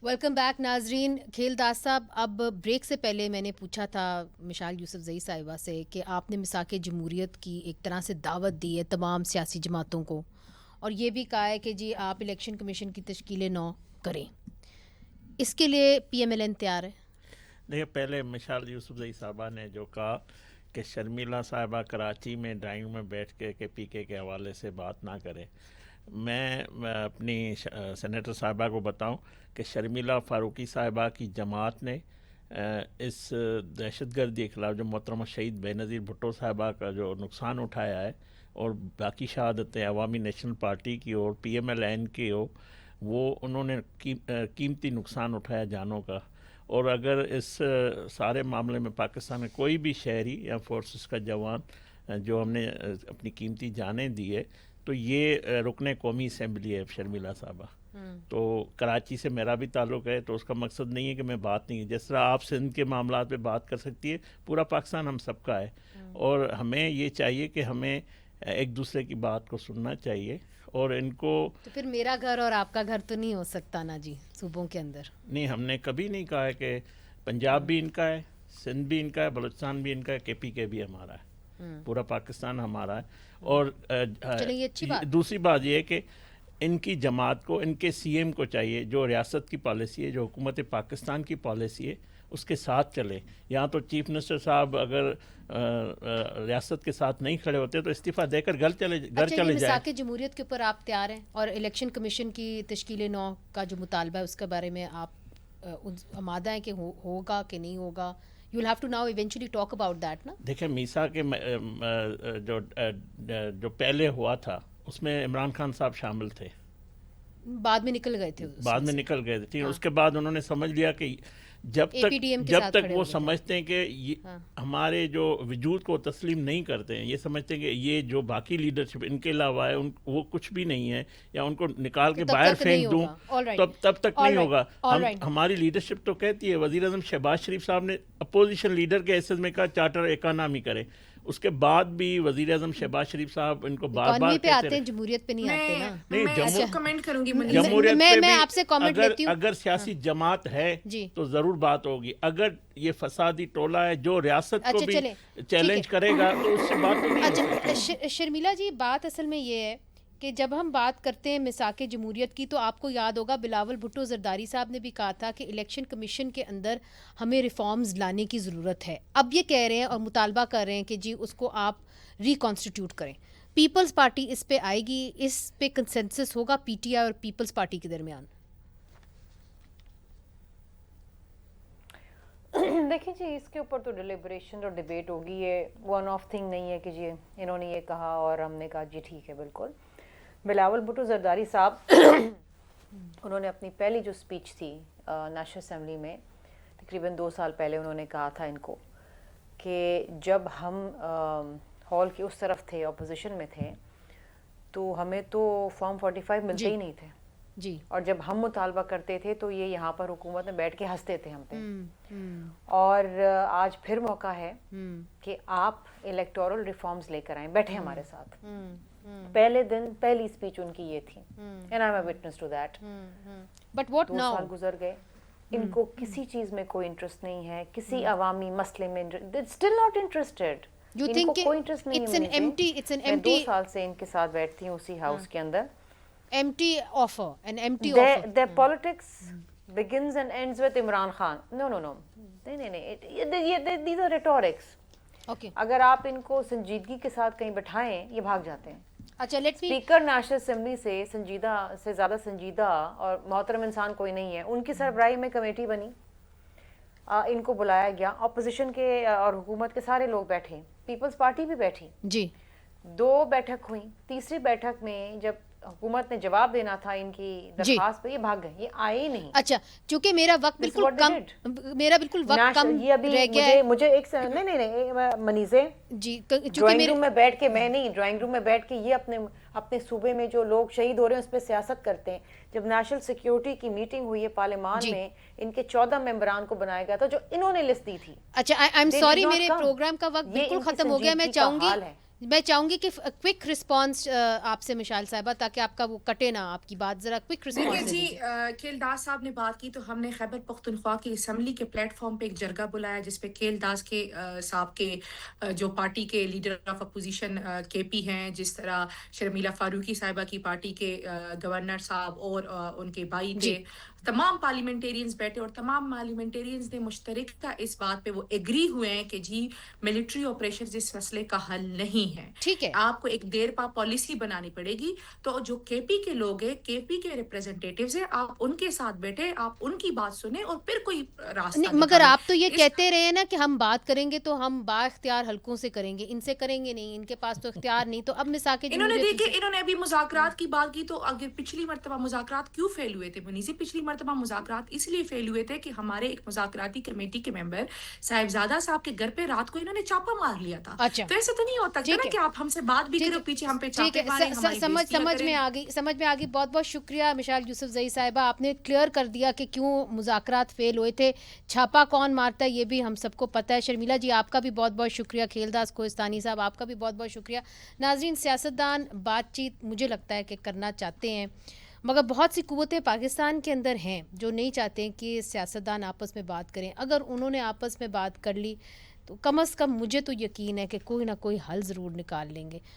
Welcome back ناظرین. کھیل داس صاحب، اب بریک سے پہلے میں نے پوچھا تھا مشال یوسف زئی صاحبہ سے کہ آپ نے مساق جمہوریت کی ایک طرح سے دعوت دی ہے تمام سیاسی جماعتوں کو، اور یہ بھی کہا ہے کہ جی آپ الیکشن کمیشن کی تشکیل نو کریں. اس کے لیے پی ایم ایل این تیار ہے؟ دیکھیے، پہلے مشال یوسف زئی صاحبہ نے جو کہا کہ شرمیلا صاحبہ کراچی میں ڈرائنگ روم میں بیٹھ کے پی کے حوالے سے بات نہ کرے، میں اپنی سینیٹر صاحبہ کو بتاؤں کہ شرمیلا فاروقی صاحبہ کی جماعت نے اس دہشت گردی کے خلاف جو محترمہ شہید بے نظیر بھٹو صاحبہ کا جو نقصان اٹھایا ہے، اور باقی شہادتیں عوامی نیشنل پارٹی کی اور پی ایم ایل این کی ہو، وہ انہوں نے قیمتی نقصان اٹھایا جانوں کا. اور اگر اس سارے معاملے میں پاکستان میں کوئی بھی شہری یا فورسز کا جوان جو ہم نے اپنی قیمتی جانیں دی ہے، تو یہ رکن قومی اسمبلی ہے شرمیلا صاحبہ. تو کراچی سے میرا بھی تعلق ہے، تو اس کا مقصد نہیں ہے کہ میں بات نہیں، جس طرح آپ سندھ کے معاملات پہ بات کر سکتی ہے، پورا پاکستان ہم سب کا ہے. اور ہمیں یہ چاہیے کہ ہمیں ایک دوسرے کی بات کو سننا چاہیے. اور ان کو تو پھر میرا گھر اور آپ کا گھر تو نہیں ہو سکتا نا جی صوبوں کے اندر؟ نہیں، ہم نے کبھی نہیں کہا ہے کہ پنجاب بھی ان کا ہے، سندھ بھی ان کا ہے، بلوچستان بھی ان کا ہے، کے پی کے بھی ہمارا ہے، پورا پاکستان ہمارا ہے. اور دوسری بات یہ ہے کہ ان کی جماعت کو، ان کے سی ایم کو چاہیے جو ریاست کی پالیسی ہے، جو حکومت پاکستان کی پالیسی ہے، اس کے ساتھ چلے. یہاں تو چیف منسٹر صاحب اگر ریاست کے ساتھ نہیں کھڑے ہوتے تو استعفیٰ دے کر گھر چلے جائیں. مساق جمہوریت کے اوپر آپ تیار ہیں؟ اور الیکشن کمیشن کی تشکیل نو کا جو مطالبہ ہے اس کے بارے میں آپ آمادہ ہیں کہ ہوگا کہ نہیں ہوگا؟ You will have to now eventually talk about that نا. دیکھیں، میسا کے جو پہلے ہوا تھا اس میں عمران خان صاحب شامل تھے، بعد میں نکل گئے تھے. اس کے بعد انہوں نے سمجھ لیا کہ جب تک وہ سمجھتے ہیں کہ ہمارے جو وجود کو تسلیم نہیں کرتے ہیں، یہ سمجھتے ہیں کہ یہ جو باقی لیڈرشپ ان کے علاوہ ہے وہ کچھ بھی نہیں ہے، یا ان کو نکال کے باہر پھینک دوں، تب تک نہیں ہوگا. ہماری لیڈرشپ تو کہتی ہے، وزیر اعظم شہباز شریف صاحب نے اپوزیشن لیڈر کے حیثیت میں کہا چارٹر اکانامی کرے. اس کے بعد بھی وزیر اعظم شہباز شریف صاحب ان کو بار بار پہ آتے ہیں، جمہوریت پہ نہیں آتے نا. نہیں، کمنٹ کروں گی جمہوریت میں آپ سے کامنٹ لیتی ہوں. اگر سیاسی جماعت ہے تو ضرور بات ہوگی. اگر یہ فسادی ٹولہ ہے جو ریاست کو بھی چیلنج کرے گا تو اس سے بات تو نہیں. شرمیلا جی، بات اصل میں یہ ہے کہ جب ہم بات کرتے ہیں مساق جمہوریت کی، تو آپ کو یاد ہوگا بلاول بھٹو زرداری صاحب نے بھی کہا تھا کہ الیکشن کمیشن کے اندر ہمیں ریفارمز لانے کی ضرورت ہے. اب یہ کہہ رہے ہیں اور مطالبہ کر رہے ہیں کہ جی اس کو آپ ریکانسٹیٹیوٹ کریں. پیپلز پارٹی اس پہ آئے گی؟ اس پہ کنسنسس ہوگا پی ٹی آئی اور پیپلز پارٹی کے درمیان؟ دیکھیں جی، اس کے اوپر تو ڈیلیبریشن اور ڈیبیٹ ہوگی. یہ ون آف تھنگ نہیں ہے کہ جی انہوں نے یہ کہا اور ہم نے کہا جی ٹھیک ہے. بالکل بلاول بھٹو زرداری صاحب انہوں نے اپنی پہلی جو سپیچ تھی نیشنل اسمبلی میں تقریباً 2 سال پہلے، انہوں نے کہا تھا ان کو کہ جب ہم ہال کے اس طرف تھے، اپوزیشن میں تھے، تو ہمیں تو فارم 45 ملتے ہی نہیں تھے جی، اور جب ہم مطالبہ کرتے تھے تو یہ یہاں پر حکومت میں بیٹھ کے ہنستے تھے ہم پہ. اور آج پھر موقع ہے کہ آپ الیکٹورل ریفارمز لے کر آئیں، بیٹھے ہمارے ساتھ. پہلے دن پہلی سپیچ ان کی یہ تھی، and I am a witness to that. But what 2 سال گزر گئے، ان کو کسی چیز میں کوئی انٹرسٹ نہیں ہے، کسی عوامی مسئلے میں اسٹل ناٹ انٹرسٹڈ. ان کو کوئی انٹرسٹ نہیں ہے. میں 2 سال سے ان کے ساتھ بیٹھتی ہوں اسی ہاؤس کے اندر. empty offer, an empty offer. Their politics begins and ends with Imran Khan. No. These are rhetorics. Okay. اگر آپ ان کو سنجیدگی کے ساتھ کہیں بٹھائیں، یہ بھاگ جاتے ہیں. اچھا، اسپیکر نیشنل اسمبلی سے زیادہ سنجیدہ اور محترم انسان کوئی نہیں ہے. ان کی سربراہی میں کمیٹی بنی، ان کو بلایا گیا، اپوزیشن کے اور حکومت کے سارے لوگ بیٹھے، پیپلز پارٹی بھی بیٹھی جی. 2 بیٹھک ہوئی. تیسری بیٹھک میں جب حکومت نے جواب دینا تھا ان کی درخواست پہ، یہ بھاگ گئے، یہ آئے ہی نہیں. اچھا، چونکہ میرا وقت بالکل کم رہ گیا ہے. مجھے ایک نہیں منیزے جی، ڈرائنگ روم میں بیٹھ کے، میں نہیں، ڈرائنگ روم میں بیٹھ کے یہ اپنے صوبے میں جو لوگ شہید ہو رہے ہیں اس پہ سیاست کرتے ہیں. جب نیشنل سیکیورٹی کی میٹنگ ہوئی ہے پارلیمان میں، ان کے 14 ممبران کو بنایا گیا تھا جو انہوں نے لسٹ دی تھی. اچھا، آئی ایم سوری، میرے پروگرام کا وقت بالکل ختم ہو گیا. میں چاہوں گی میں چاہوں گی کہ کوئک رسپانس آپ سے مشال صاحبہ، تاکہ آپ کا وہ کٹے نہ آپ کی بات، ذرا کوئک دیکھیے رسپانس جی، دیجیے۔ کیل داس صاحب نے بات کی تو ہم نے خیبر پختونخوا کی اسمبلی کے پلیٹ فارم پہ ایک جرگہ بلایا جس پہ کیل داس کے صاحب کے جو پارٹی کے لیڈر آف اپوزیشن کے پی ہیں، جس طرح شرمیلا فاروقی صاحبہ کی پارٹی کے گورنر صاحب اور ان کے بھائی جی تھے، تمام پارلیمنٹیرینز بیٹھے اور تمام پارلیمنٹیرینز نے مشترکہ اس بات پہ وہ ایگری ہوئے ہیں کہ جی ملٹری آپریشن اس مسئلے کا حل نہیں ہے، ٹھیک ہے، آپ کو ایک دیر پا پالیسی بنانی پڑے گی۔ تو جو کے پی کے لوگ ہیں، کے پی کے ریپریزنٹیٹیوز ہیں، آپ ان کے ساتھ بیٹھے، آپ ان کی بات سنیں اور پھر کوئی راستہ مگر نکالیں۔ آپ تو یہ اس کہتے رہے ہیں نا کہ ہم بات کریں گے تو ہم با اختیار حلقوں سے کریں گے، ان سے کریں گے نہیں، ان کے پاس تو اختیار نہیں، تو اب مساک انہوں نے جمہوریت دیکھے، انہوں نے ابھی مذاکرات کی بات کی تو اگر پچھلی مرتبہ مذاکرات کیوں فیل ہوئے تھے منیزی، پچھلی مرتبہ مذاکرات اس لیے فیل ہوئے تھے کہ ہمارے ایک مذاکراتی کمیٹی کے ممبر صاحبزادہ صاحب کے گھر پہ رات کو انہوں نے چھاپا مار لیا تھا۔ اچھا تو ایسا تو نہیں ہوتا ٹھیک نا ہے، کہ آپ ہم سے بات بھی ٹھیک کرو ہے، پیچھے ہم پہ ٹھیک چھاپے ماریں، ہماری ہے، بےزتیاں سمجھ کریں۔ میں آ گئی، سمجھ میں آ گئی۔ بہت بہت شکریہ مشال یوسف زئی صاحبہ، آپ نے کلیئر کر دیا کہ کیوں مذاکرات فیل ہوئے تھے، چھاپا کون مارتا ہے یہ بھی ہم سب کو پتہ ہے۔ شرمیلا جی آپ کا بھی بہت بہت شکریہ، کھیل داس کوہستانی صاحب آپ کا بھی بہت بہت شکریہ۔ ناظرین، سیاستدان بات چیت مجھے لگتا ہے کہ کرنا چاہتے ہیں، مگر بہت سی قوتیں پاکستان کے اندر ہیں جو نہیں چاہتے ہیں کہ سیاستدان آپس میں بات کریں۔ اگر انہوں نے آپس میں بات کر لی تو کم از کم مجھے تو یقین ہے کہ کوئی نہ کوئی حل ضرور نکال لیں گے۔